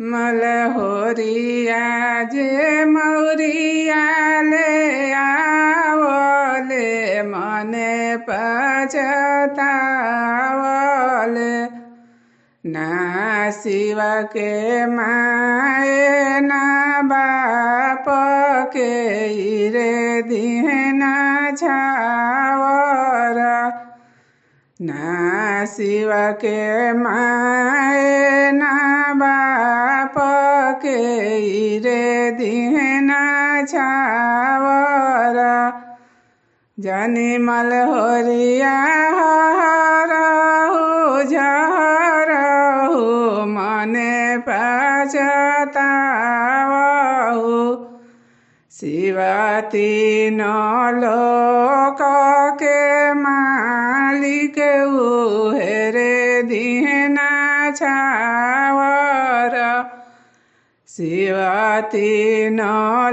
मलहोरिया जे मौरिया ले आवले मने पछतावले ना शिव के माए ना बाप के रे दिहना छावर ना शिव के माए ना बाप के रे दिहना छावर जनी मलहोरिया हरहु झरहु मने पछतावहु शिव तीन लोक के मालिक उहेरे दिहना छावर शिव तीन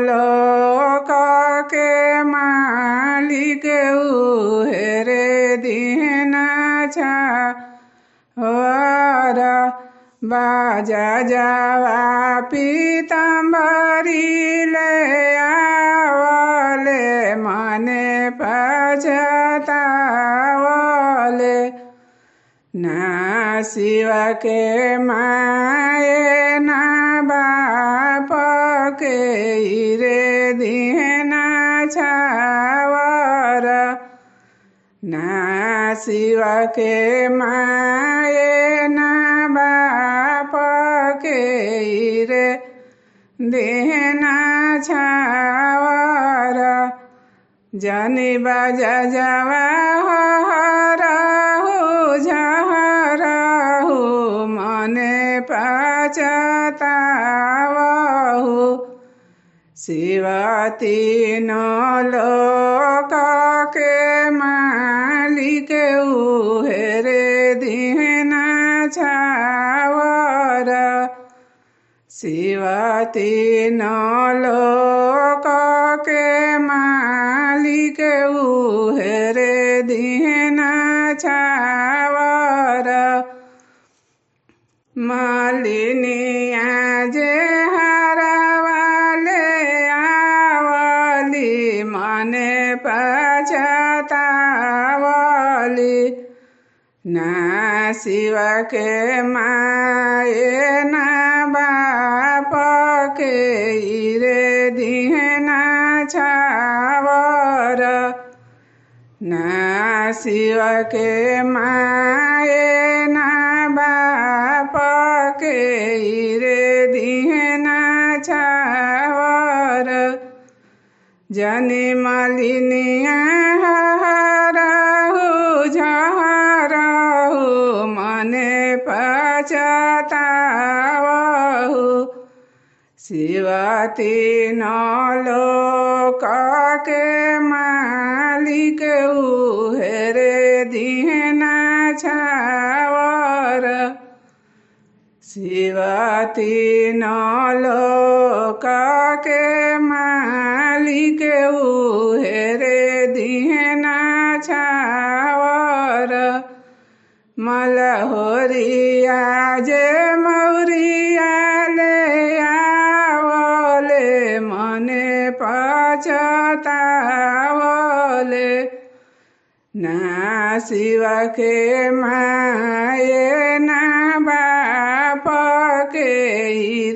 लोक के मालिक उहेरे दिहना छावर बाजा जावा पीताम्बरी ले आवले मने पछतावले ना शिव के माए ना बाप के रे दिहना छावर ना शिव के माए ना बाप के रे दिहना छावर जनी बाजा जावा हरहु झरहु मने पछतावहु शिव तीन लोक के मालिक उहेरे दिहना छावर शिव तीन लोक के मालिक उहेरे दिहना छावर मालिनिया जे हरवाले आवली मने पछतावली ना शिव के माए ना बाप के रे दिहना छावर ना शिव के माए ना बाप के रे दिहना छावर जनी मालिनिया हरहु झरहु मने पछतावहु शिव तीन लोक के मालिक उहेरे दिहना छावर शिव तीन लोक के मालिक उहेरे दिहना छावर मलहोरिया जे मौरिया ले आवले मने पछतावले ना शिव के माए ना बाप के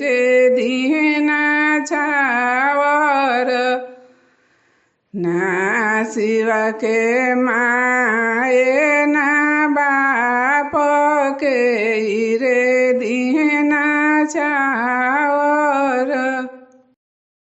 रे दिहना छावर ना शिव के माए ना बाप के रे दिहना छावर।